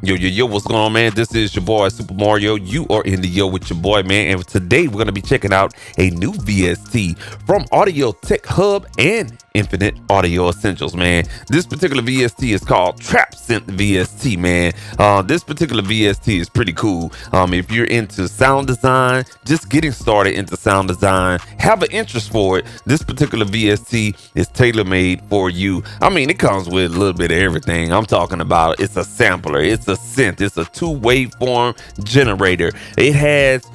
Yo, what's going on, man? This is your boy, Super Mario. You are in the yo with your boy, man. And today we're going to be checking out a new VST from AudioTechHub and Infinite Audio Essentials, man. This particular VST is called TrapSynth VST, man. This particular VST is pretty cool. If you're into sound design, just getting started into sound design, have an interest for it, this particular VST is tailor-made for you. I mean, it comes with a little bit of everything. I'm talking about it's a sampler, it's a synth, it's a 2-waveform generator. It has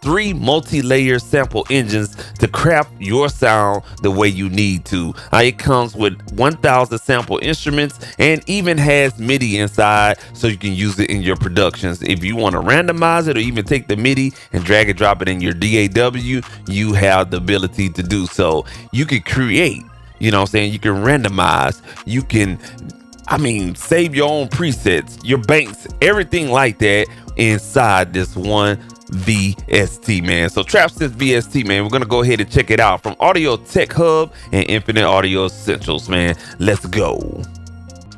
3 multi-layer sample engines to craft your sound the way you need to. It comes with 1,000 sample instruments and even has Midi inside, so you can use it in your productions. If you want to randomize it or even take the Midi and drag and drop it in your DAW, you have the ability to do so. You can create, you know what I'm saying, you can randomize, you can save your own presets, your banks, everything like that inside this one VST, man. So TrapSynth VST, man, we're gonna go ahead and check it out from AudioTechHub and Infinite Audio Essentials, man. Let's go.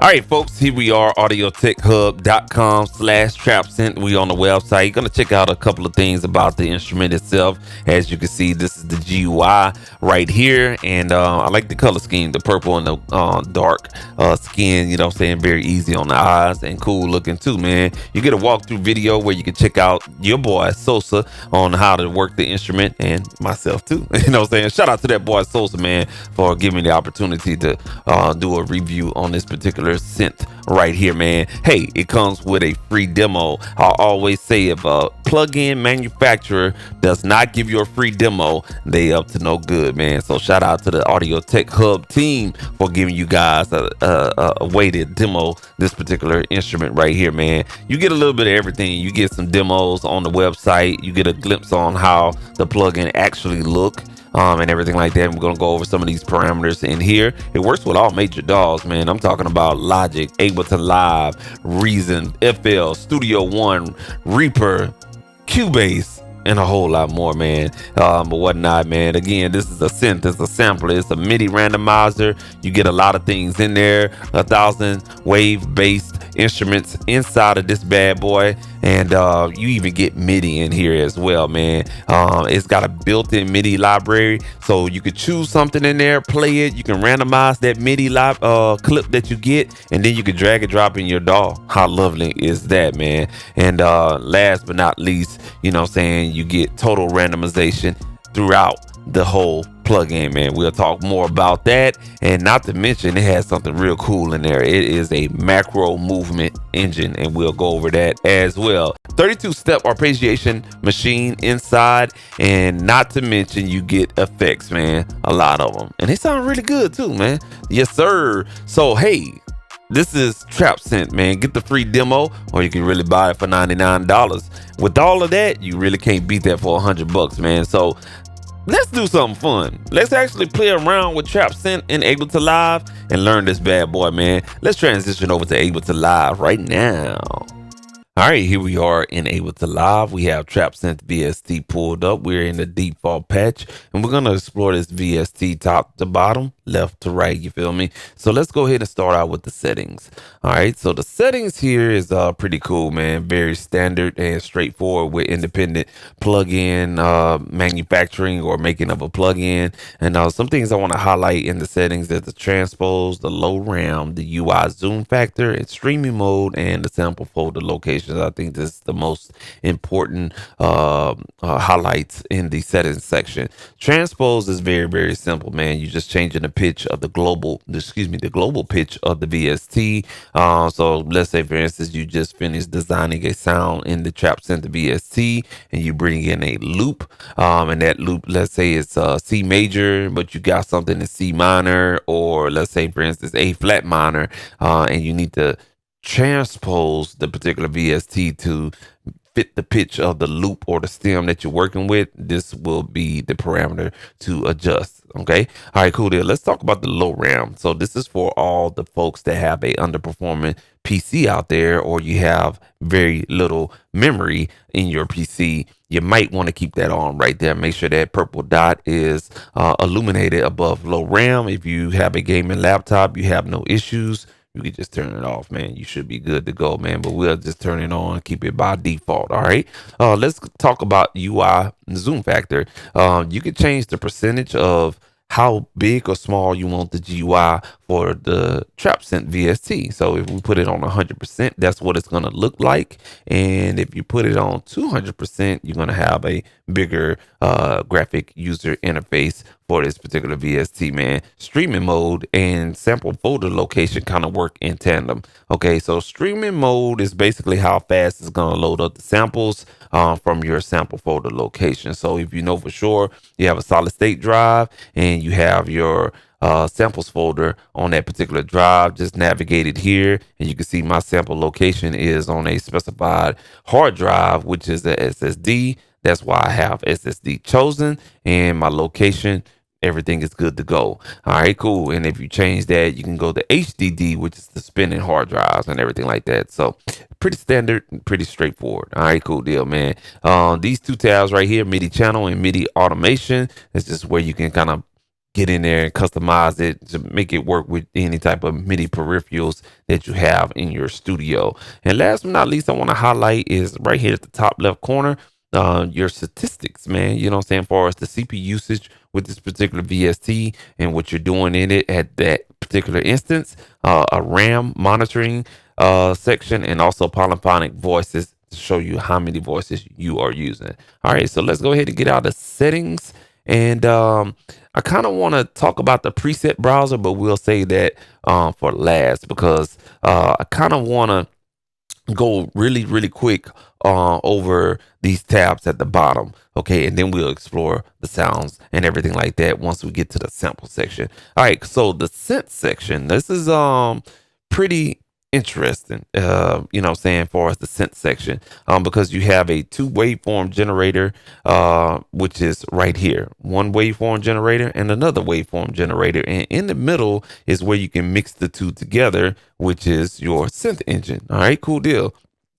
All right, folks, here we are, audiotechhub.com/TrapSynth. We on the website. You're going to check out a couple of things about the instrument itself. As you can see, this is the GUI right here. And I like the color scheme, the purple and the dark skin, you know what I'm saying? Very easy on the eyes and cool looking too, man. You get a walkthrough video where you can check out your boy Sosa on how to work the instrument, and myself too. You know what I'm saying? Shout out to that boy Sosa, man, for giving me the opportunity to do a review on this particular synth right here, man. Hey, it comes with a free demo. I always say, if a plug-in manufacturer does not give you a free demo, they up to no good, man. So shout out to the AudioTechHub team for giving you guys a way to demo this particular instrument right here, man. You get a little bit of everything. You get some demos on the website. You get a glimpse on how the plug-in actually look, and everything like that. We're going to go over some of these parameters in here. It works with all major DAWs, man. I'm talking about Logic, Ableton Live, Reason, FL, Studio One, Reaper, Cubase, and a whole lot more, man. But whatnot, man. Again, this is a synth, it's a sampler, it's a MIDI randomizer. You get a lot of things in there, 1,000 wave-based instruments inside of this bad boy, and you even get MIDI in here as well, man. It's got a built-in MIDI library, so you could choose something in there, play it. You can randomize that MIDI clip that you get, and then you can drag and drop in your DAW. How lovely is that, man? And last but not least, you know what I'm saying, you get total randomization throughout the whole plugin, man. We'll talk more about that, and not to mention it has something real cool in there. It is a macro movement engine, and we'll go over that as well. 32-step arpeggiation machine inside, and not to mention you get effects, man. A lot of them, and they sound really good too, man. Yes sir. So hey, this is TrapSynth, man. Get the free demo, or you can really buy it for $99. With all of that, you really can't beat that for $100, man. So let's do something fun. Let's actually play around with TrapSynth in Ableton Live and learn this bad boy, man. Let's transition over to Ableton Live right now. All right, here we are in Ableton Live. We have TrapSynth VST pulled up. We're in the default patch, and we're going to explore this VST top to bottom, left to right, you feel me? So let's go ahead and start out with the settings. All right, so the settings here is pretty cool, man. Very standard and straightforward with independent plugin manufacturing or making of a plugin. And some things I want to highlight in the settings is the transpose, the low RAM, the UI zoom factor, and streaming mode, and the sample folder location. I think this is the most important highlights in the settings section. Transpose is very, very simple, man. You're just changing the pitch of the global pitch of the VST. So let's say, for instance, you just finished designing a sound in the TrapSynth VST, and you bring in a loop, and that loop, let's say it's C major, but you got something in C minor, or let's say, for instance, A flat minor, and you need to transpose the particular VST to fit the pitch of the loop or the stem that you're working with. This will be the parameter to adjust. Okay. All right, cool deal. Let's talk about the low RAM. So this is for all the folks that have a underperforming PC out there, or you have very little memory in your PC. You might want to keep that on right there. Make sure that purple dot is illuminated above low RAM. If you have a gaming laptop, you have no issues. you can just turn it off, man. You should be good to go, man. But we'll just turn it on, keep it by default. All right. Let's talk about UI zoom factor. You can change the percentage of how big or small you want the GUI for the TrapSynth VST. So if we put it on 100%, that's what it's going to look like. And if you put it on 200%, you're going to have a bigger graphic user interface for this particular VST, man. Streaming mode and sample folder location kind of work in tandem. Okay, so streaming mode is basically how fast it's going to load up the samples from your sample folder location. So if you know for sure you have a solid state drive and you have your samples folder on that particular drive, just navigate it here and you can see my sample location is on a specified hard drive, which is the SSD. That's why I have SSD chosen, and my location, everything is good to go. All right, cool. And if you change that, you can go to HDD, which is the spinning hard drives and everything like that. So pretty standard, pretty straightforward. All right, cool deal, man. These two tabs right here, MIDI channel and MIDI automation, is just where you can kind of get in there and customize it to make it work with any type of MIDI peripherals that you have in your studio. And last but not least, I want to highlight is right here at the top left corner, your statistics, man. You know what I'm saying? As far as the CPU usage with this particular VST and what you're doing in it at that particular instance, a RAM monitoring section, and also polyphonic voices to show you how many voices you are using. All right, so let's go ahead and get out of settings. And I kind of want to talk about the preset browser, but we'll say that for last because I kind of want to go really quick over these tabs at the bottom. Okay, and then we'll explore the sounds and everything like that once we get to the sample section. All right, so the synth section, this is pretty interesting, you know what I'm saying, for us the synth section, because you have a two waveform generator, which is right here, one waveform generator and another waveform generator, and in the middle is where you can mix the two together, which is your synth engine. All right, cool deal.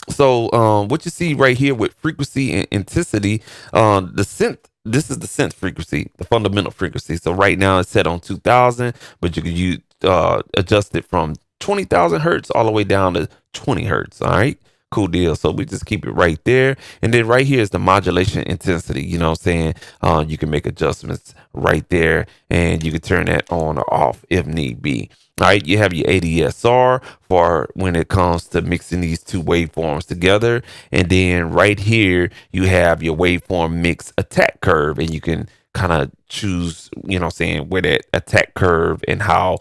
So what you see right here with frequency and intensity, the synth, this is the synth frequency, the fundamental frequency. So right now it's set on 2000, but you can adjust it from 20,000 hertz all the way down to 20 hertz. All right, cool deal. So we just keep it right there. And then right here is the modulation intensity. You know what I'm saying? You can make adjustments right there and you can turn that on or off if need be. All right, you have your ADSR for when it comes to mixing these two waveforms together. And then right here, you have your waveform mix attack curve, and you can kind of choose, you know what I'm saying, where that attack curve and how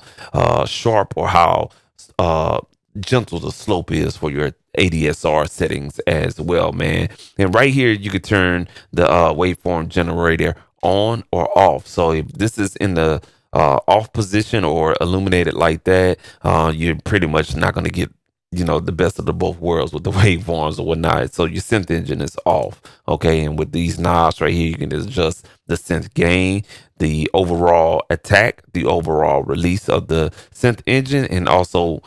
sharp or how gentle the slope is for your ADSR settings as well, man. And right here, you could turn the waveform generator on or off. So if this is in the off position or illuminated like that, you're pretty much not going to get, you know, the best of the both worlds with the waveforms or whatnot. So your synth engine is off. Okay. And with these knobs right here, you can adjust the synth gain, the overall attack, the overall release of the synth engine. And also,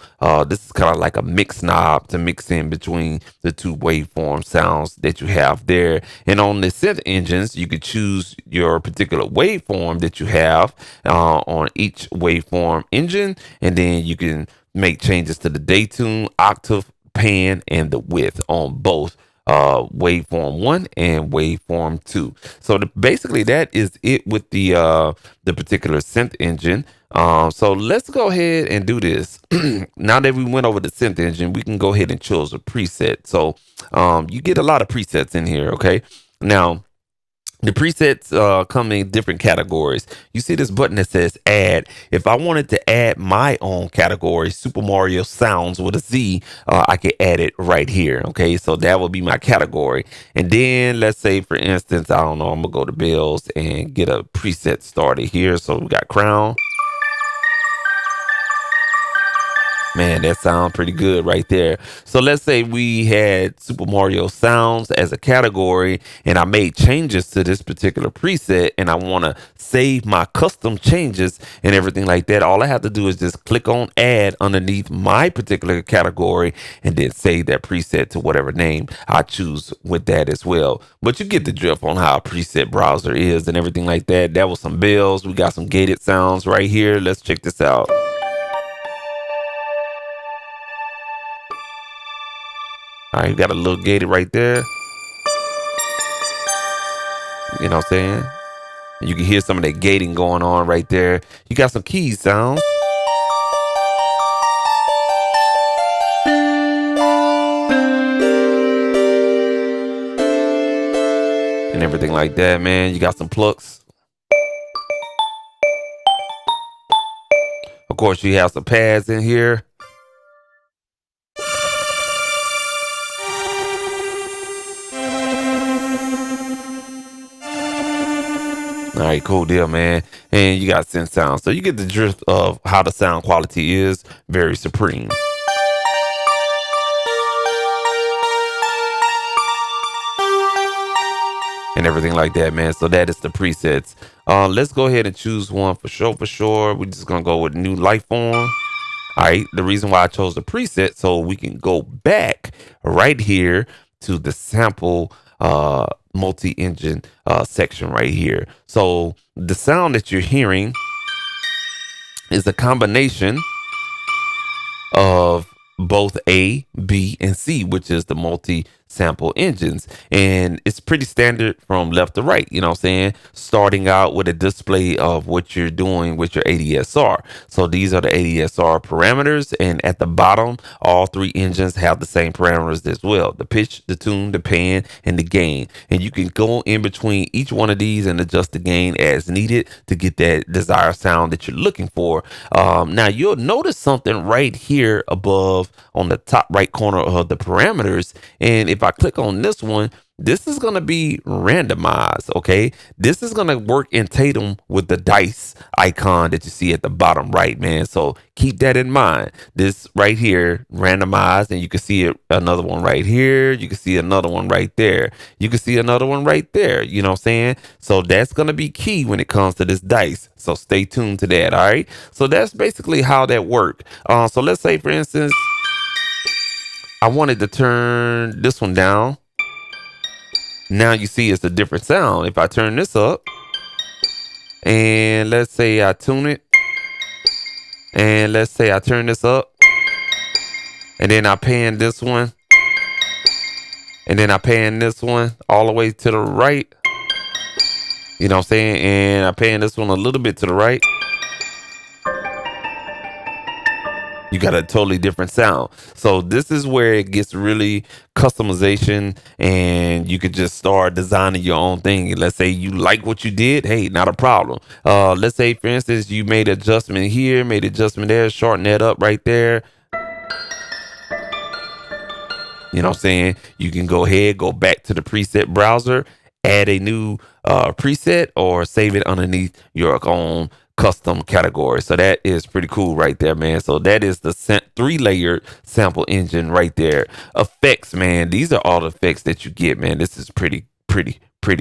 this is kind of like a mix knob to mix in between the two waveform sounds that you have there. And on the synth engines, you could choose your particular waveform that you have on each waveform engine. And then you can make changes to the day-tune, octave, pan, and the width on both waveform 1 and waveform 2. So basically that is it with the particular synth engine. So let's go ahead and do this. Now that we went over the synth engine, we can go ahead and choose a preset. So you get a lot of presets in here. Okay, now the presets come in different categories. You see this button that says add. If I wanted to add my own category, Super Mario Sounds with a Z, I could add it right here. Okay, so that would be my category. And then let's say, for instance, I don't know, I'm gonna go to Bills and get a preset started here. So we got Crown. Man, that sounds pretty good right there. So let's say we had Super Mario Sounds as a category and I made changes to this particular preset and I want to save my custom changes and everything like that. All I have to do is just click on add underneath my particular category and then save that preset to whatever name I choose with that as well. But you get the drift on how a preset browser is and everything like that. That was some bells. We got some gated sounds right here. Let's check this out. All right, you got a little gated right there. You know what I'm saying? You can hear some of that gating going on right there. You got some keys sounds. And everything like that, man. You got some plucks. Of course, you have some pads in here. All right, cool deal, man. And you got synth sound. So you get the drift of how the sound quality is. Very supreme. And everything like that, man. So that is the presets. Let's go ahead and choose one for sure. We're just going to go with new life form. All right, the reason why I chose the preset, so we can go back right here to the sample multi-engine section right here. So the sound that you're hearing is a combination of both A, B, and C, which is the multi-sample engines. And it's pretty standard from left to right, you know what I'm saying? Starting out with a display of what you're doing with your ADSR. So these are the ADSR parameters. And at the bottom, all three engines have the same parameters as well. The pitch, the tune, the pan, and the gain. And you can go in between each one of these and adjust the gain as needed to get that desired sound that you're looking for. Now, you'll notice something right here above on the top right corner of the parameters. And if I click on this one, this is going to be randomized. Okay. This is going to work in tandem with the dice icon that you see at the bottom right, man. So keep that in mind. This right here, randomized, and you can see it, another one right here. You can see another one right there. You can see another one right there. You know what I'm saying? So that's going to be key when it comes to this dice. So stay tuned to that. All right. So that's basically how that works. So let's say, for instance, I wanted to turn this one down. Now you see it's a different sound. If I turn this up and let's say I tune it, and let's say I turn this up, and then I pan this one, and then I pan this one all the way to the right. You know what I'm saying? And I pan this one a little bit to the right. You got a totally different sound. So this is where it gets really customization, and you could just start designing your own thing. Let's say you like what you did. Hey, not a problem. Let's say, for instance, you made adjustment here, made adjustment there, shorten that up right there. You know what I'm saying? You can go ahead, go back to the preset browser, add a new preset, or save it underneath your own custom category. So that is pretty cool right there, man. So that is the three-layered sample engine right there. Effects, man. These are all the effects that you get, man. This is pretty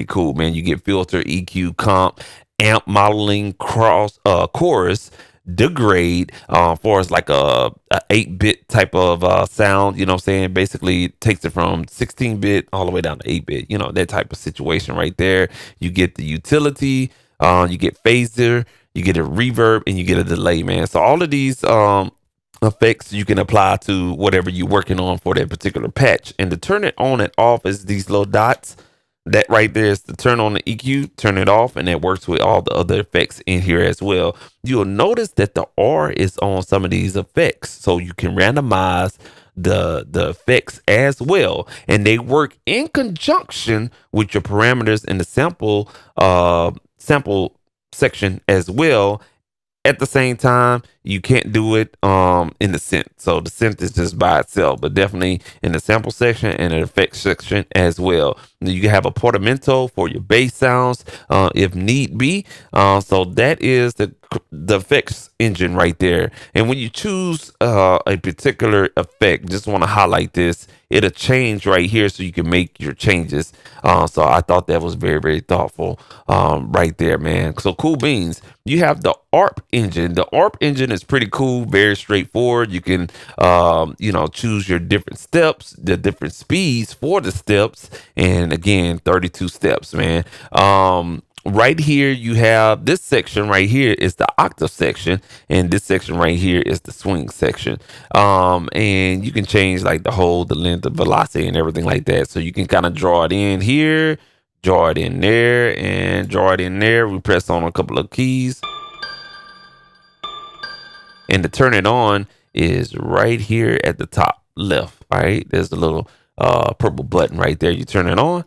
cool, man. You get filter, EQ, comp, amp, modeling, chorus, degrade, for as like a 8-bit type of sound, you know what I'm saying? Basically it takes it from 16-bit all the way down to 8-bit, you know, that type of situation right there. You get the utility, you get phaser, you get a reverb, and you get a delay, man. So all of these effects you can apply to whatever you're working on for that particular patch. And to turn it on and off is these little dots. That right there is to turn on the EQ, turn it off, and that works with all the other effects in here as well. You'll notice that the R is on some of these effects, so you can randomize the effects as well, and they work in conjunction with your parameters in the sample section as well. At the same time, you can't do it in the synth. So the synth is just by itself, but definitely in the sample section and the effects section as well. You can have a portamento for your bass sounds if need be. So that is the effects engine right there. And when you choose a particular effect, just want to highlight this, it'll change right here so you can make your changes. So I thought that was very thoughtful right there, man. So cool beans. You have the ARP engine. The ARP engine is pretty cool, very straightforward. You can choose your different steps, the different speeds for the steps, and again 32 steps, man. Right here, you have this section right here is the octave section, and this section right here is the swing section. And you can change like the length, the velocity, and everything like that. So you can kind of draw it in here, draw it in there, and draw it in there. We press on a couple of keys, and to turn it on is right here at the top left. All right, there's a little purple button right there. You turn it on.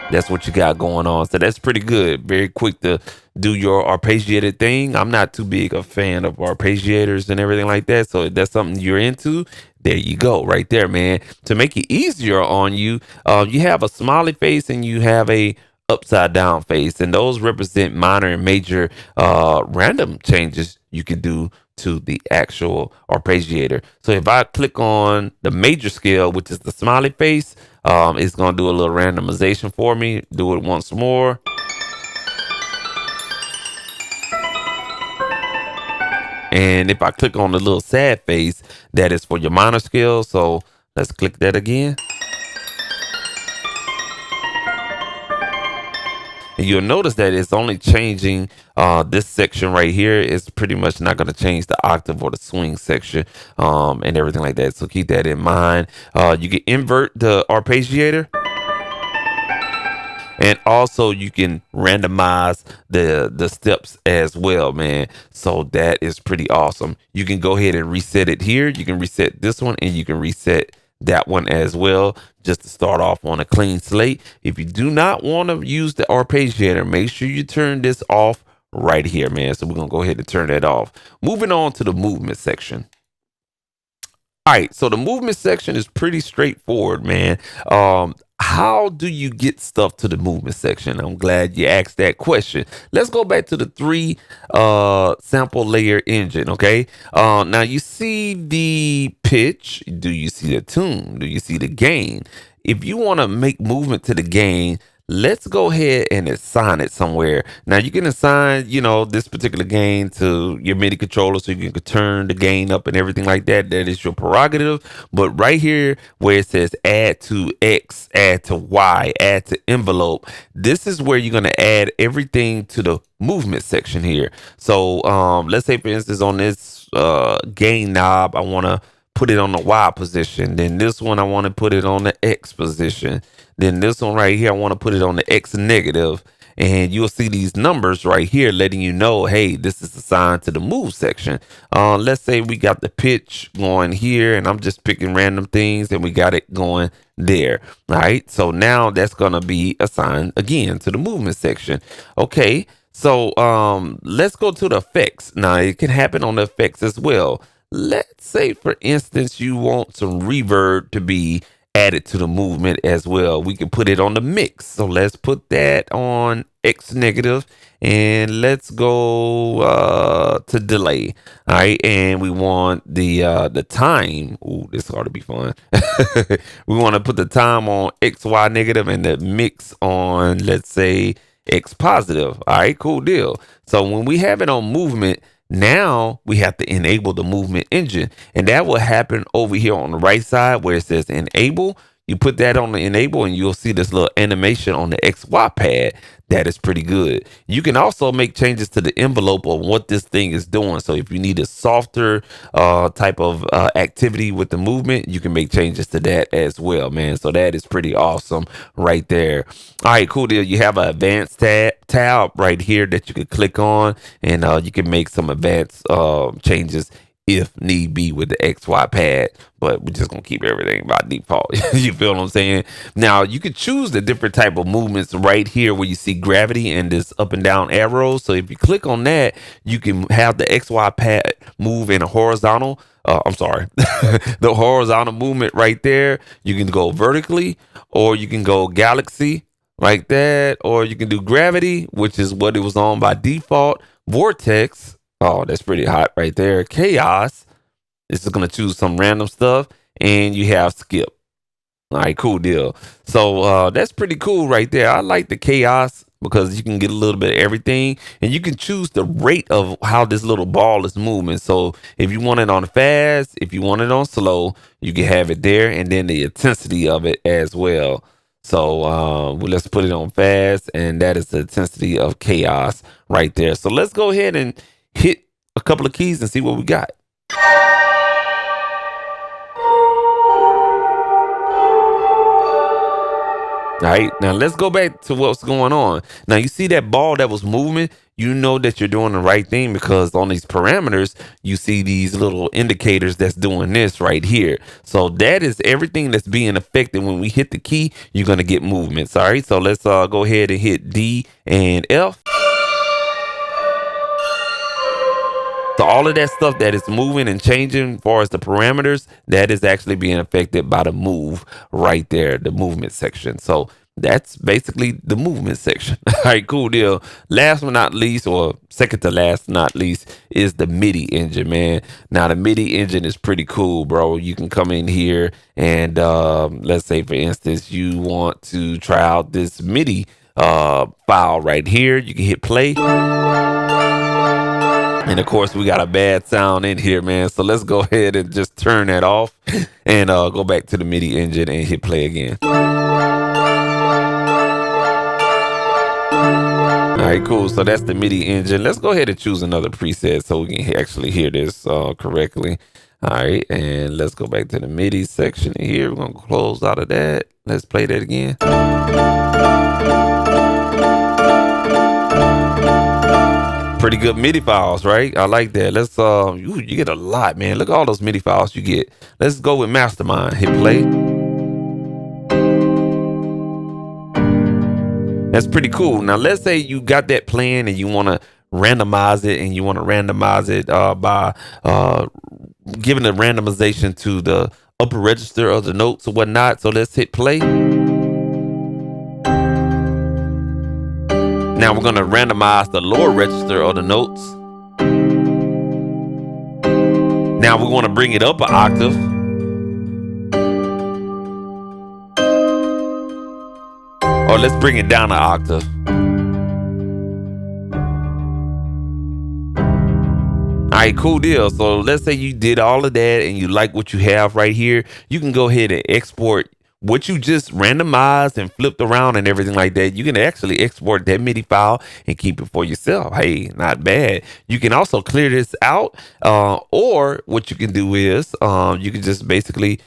That's what you got going on. So that's pretty good. Very quick to do your arpeggiated thing. I'm not too big a fan of arpeggiators and everything like that. So if that's something you're into, there you go right there, man. To make it easier on you, you have a smiley face and you have a upside down face, and those represent minor and major random changes you can do to the actual arpeggiator. So if I click on the major scale, which is the smiley face, it's going to do a little randomization for me. Do it once more. And if I click on the little sad face, that is for your minor scale. So let's click that again. And you'll notice that it's only changing this section right here. It's pretty much not going to change the octave or the swing section and everything like that. So keep that in mind. You can invert the arpeggiator. And also you can randomize the steps as well, man. So that is pretty awesome. You can go ahead and reset it here. You can reset this one and you can reset that one as well, just to start off on a clean slate. If you do not want to use the arpeggiator, make sure you turn this off right here, man. So we're going to go ahead and turn that off. Moving on to the movement section. All right, so the movement section is pretty straightforward, man. How do you get stuff to the movement section? I'm glad you asked that question. Let's go back to the 3 sample layer engine, okay? Now you see the pitch. Do you see the tune? Do you see the gain? If you want to make movement to the gain, let's go ahead and assign it somewhere. Now you can assign, this particular gain to your MIDI controller so you can turn the gain up and everything like that. That is your prerogative. But right here where it says add to X, add to Y, add to envelope, this is where you're going to add everything to the movement section here. So let's say for instance on this gain knob, I want to put it on the Y position. Then this one, I want to put it on the X position. Then this one right here, I want to put it on the X negative. And you'll see these numbers right here letting you know, hey, this is assigned to the move section. Let's say we got the pitch going here and I'm just picking random things and we got it going there. All right. So now that's going to be assigned again to the movement section. Okay. So let's go to the effects. Now it can happen on the effects as well. Let's say, for instance, you want some reverb to be added to the movement as well. We can put it on the mix. So let's put that on X negative and let's go to delay. All right. And we want the time. Ooh, this ought to be fun. We want to put the time on XY negative and the mix on, let's say, X positive. All right, cool deal. So when we have it on movement, now we have to enable the movement engine, and that will happen over here on the right side where it says enable. You put that on the enable and you'll see this little animation on the XY pad. That is pretty good. You can also make changes to the envelope of what this thing is doing. So if you need a softer type of activity with the movement, you can make changes to that as well, man. So that is pretty awesome right there. All right, cool deal. You have an advanced tab right here that you can click on, and you can make some advanced changes if need be with the XY pad, but we're just gonna keep everything by default. You feel what I'm saying? Now you can choose the different type of movements right here where you see gravity and this up and down arrows. So if you click on that, you can have the XY pad move in a horizontal. The horizontal movement right there. You can go vertically, or you can go galaxy like that, or you can do gravity, which is what it was on by default. Vortex. Oh, that's pretty hot right there. Chaos. This is going to choose some random stuff. And you have skip. All right, cool deal. So that's pretty cool right there. I like the chaos because you can get a little bit of everything. And you can choose the rate of how this little ball is moving. So if you want it on fast, if you want it on slow, you can have it there. And then the intensity of it as well. So let's put it on fast, and that is the intensity of chaos right there. So let's go ahead and hit a couple of keys and see what we got. All right, now let's go back to what's going on. Now you see that ball that was moving, you know that you're doing the right thing because on these parameters, you see these little indicators that's doing this right here. So that is everything that's being affected. When we hit the key, you're going to get movements. All right, so let's go ahead and hit D and F. So all of that stuff that is moving and changing as far as the parameters, that is actually being affected by the move right there, the movement section. So that's basically the movement section. All right, cool deal. Last but not least, or second to last not least, is the Midi engine, man. Now the Midi engine is pretty cool, bro. You can come in here and let's say, for instance, you want to try out this Midi file right here. You can hit play. And of course, we got a bad sound in here, man. So let's go ahead and just turn that off and go back to the Midi engine and hit play again. All right, cool. So that's the Midi engine. Let's go ahead and choose another preset so we can actually hear this correctly. All right, and let's go back to the Midi section here. We're going to close out of that. Let's play that again. Pretty good MIDI files, right? I like that. Let's you get a lot, man. Look at all those MIDI files you get. Let's go with Mastermind. Hit play. That's pretty cool. Now let's say you got that playing and you want to randomize it, and you want to randomize it by giving a randomization to the upper register of the notes or whatnot. So let's hit play. Now we're going to randomize the lower register of the notes. Now we want to bring it up an octave. Or let's bring it down an octave. All right, cool deal. So let's say you did all of that and you like what you have right here. You can go ahead and export what you just randomized and flipped around and everything like that. You can actually export that MIDI file and keep it for yourself. Hey, not bad. You can also clear this out, or what you can do is you can just basically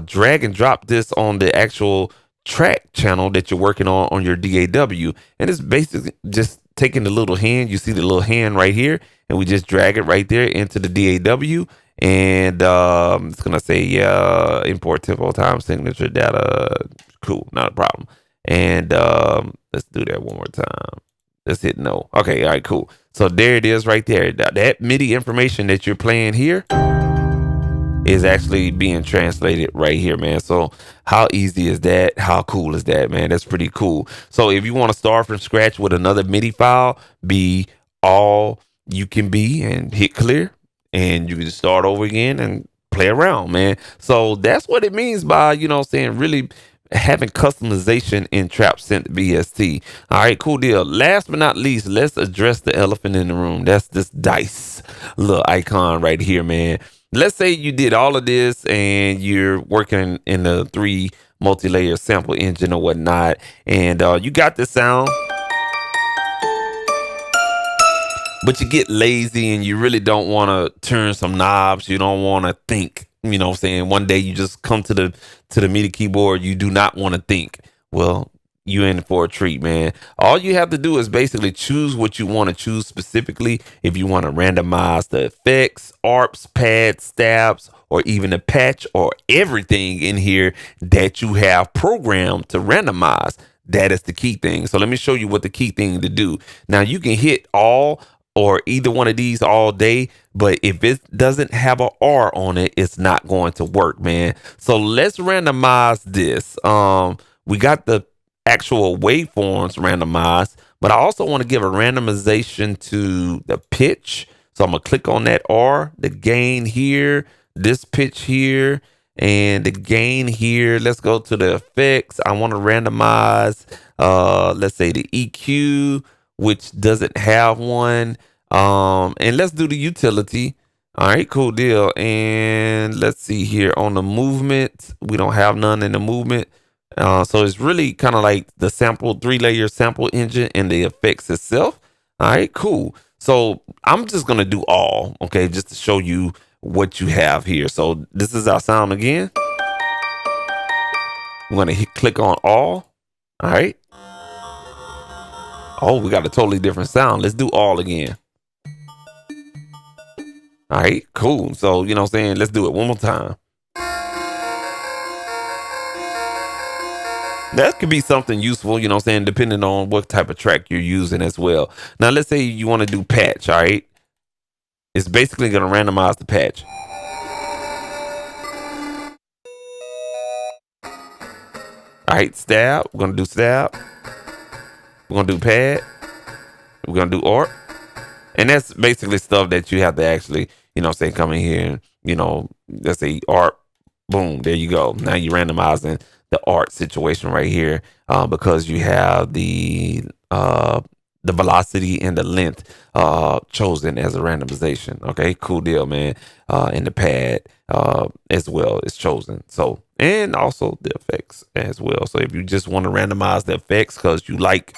drag and drop this on the actual track channel that you're working on your DAW, and it's basically just taking the little hand. You see the little hand right here, and we just drag it right there into the DAW. And it's gonna say, yeah, import tempo, time, signature, data. Cool, not a problem. And let's do that one more time. Let's hit no. Okay, all right, cool. So there it is right there. That MIDI information that you're playing here is actually being translated right here, man. So how easy is that? How cool is that, man? That's pretty cool. So if you want to start from scratch with another MIDI file, be all you can be, and hit clear, and you can just start over again and play around, man. So that's what it means by, you know, saying really having customization in TrapSynth VST. All right, cool deal. Last but not least, let's address the elephant in the room. That's this dice little icon right here, man. Let's say you did all of this and you're working in the 3 multi-layer sample engine or whatnot, and you got the sound, but you get lazy and you really don't want to turn some knobs. You don't want to think, you know what I'm saying? One day you just come to the MIDI keyboard. You do not want to think. Well, you in for a treat, man. All you have to do is basically choose what you want to choose specifically. If you want to randomize the effects, ARPs, pads, stabs, or even a patch, or everything in here that you have programmed to randomize. That is the key thing. So let me show you what the key thing to do. Now you can hit all or either one of these all day, but if it doesn't have a R on it, it's not going to work, man. So let's randomize this. We got the actual waveforms randomized, but I also want to give a randomization to the pitch. So I'm gonna click on that R, the gain here, this pitch here, and the gain here. Let's go to the effects. I want to randomize, let's say the EQ, which doesn't have one. And let's do the utility. All right, cool deal. And let's see here on the movement. We don't have none in the movement. So it's really kind of like the sample, 3-layer sample engine and the effects itself. All right, cool. So I'm just gonna do all, okay, just to show you what you have here. So this is our sound again. I'm gonna click on all. All right. Oh, we got a totally different sound. Let's do all again. All right, cool. So, you know what I'm saying? Let's do it one more time. That could be something useful, you know what I'm saying, depending on what type of track you're using as well. Now, let's say you want to do patch, all right? It's basically going to randomize the patch. All right, stab. We're going to do stab. We're going to do pad. We're going to do ARP. And that's basically stuff that you have to actually, you know what I'm saying, come in here and, you know, let's say ARP. Boom, there you go. Now you're randomizing the art situation right here because you have the velocity and the length chosen as a randomization. Okay, cool deal, man. And the pad as well is chosen. So, and also the effects as well. So if you just want to randomize the effects because you like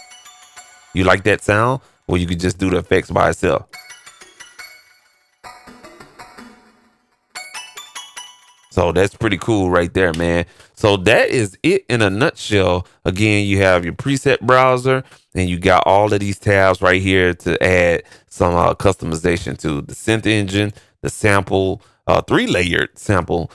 that sound, well, you could just do the effects by itself. So that's pretty cool right there, man. So that is it in a nutshell. Again, you have your preset browser and you got all of these tabs right here to add some customization to the synth engine, the sample, 3-layered sample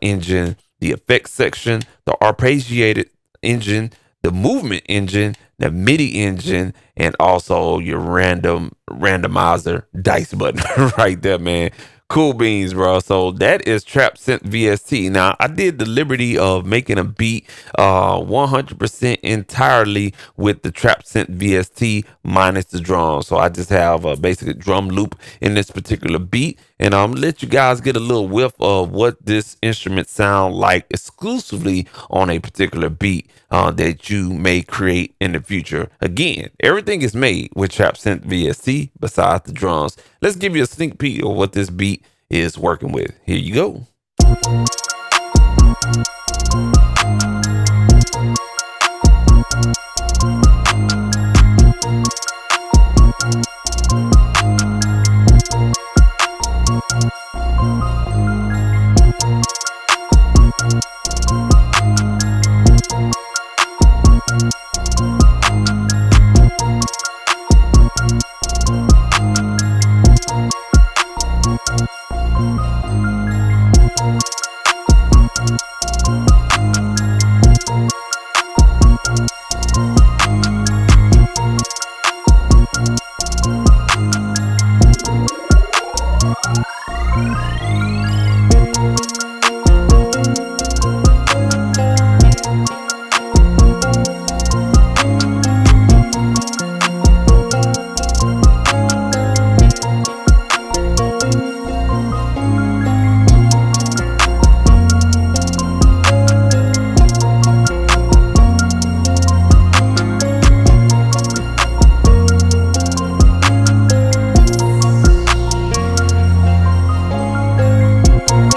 engine, the effects section, the arpeggiated engine, the movement engine, the Midi engine, and also your randomizer dice button right there, man. Cool beans, bro. So that is TrapSynth VST. Now, I did the liberty of making a beat 100% entirely with the TrapSynth VST minus the drum. So I just have a basic drum loop in this particular beat. And I'm let you guys get a little whiff of what this instrument sound like exclusively on a particular beat that you may create in the future. Again, everything is made with TrapSynth VST besides the drums. Let's give you a sneak peek of what this beat is working with. Here you go.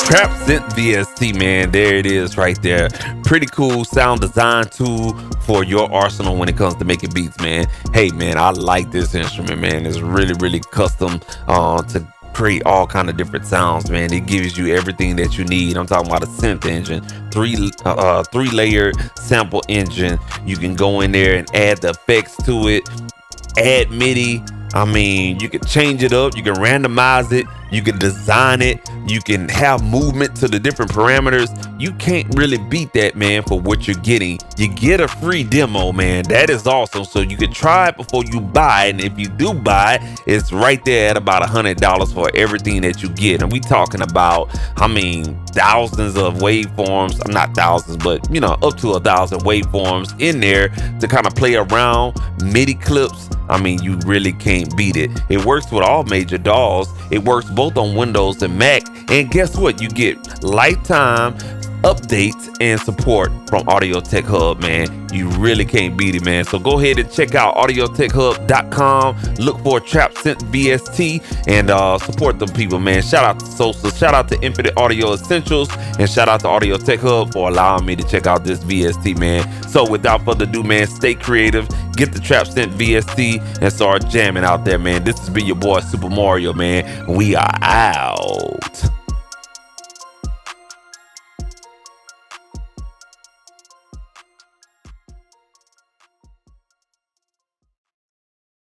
TrapSynth VST, man, there it is right there. Pretty cool sound design tool for your arsenal when it comes to making beats, man. Hey, man, I like this instrument, man. It's really, really custom to create all kind of different sounds, man. It gives you everything that you need. I'm talking about a synth engine, 3-layered sample engine. You can go in there and add the effects to it, add Midi. I mean, you can change it up, you can randomize it, you can design it, you can have movement to the different parameters. You can't really beat that, man, for what you're getting. You get a free demo, man. That is awesome. So you can try it before you buy it. And if you do buy it, it's right there at about $100 for everything that you get. And we talking about, I mean, thousands of waveforms. I'm not thousands, but, you know, up to 1,000 waveforms in there to kind of play around. MIDI clips. I mean, you really can't beat it. It works with all major DAWs. It works both on Windows and Mac. And guess what? You get lifetime updates and support from AudioTechHub, man. You really can't beat it, man. So go ahead and check out AudioTechHub.com. Look for TrapSynth VST and support them people, man. Shout out to Sosa, shout out to Infinite Audio Essentials, and shout out to AudioTechHub for allowing me to check out this VST, man. So without further ado, man, stay creative, get the TrapSynth VST, and start jamming out there, man. This has been your boy Super Mario, man. We are out.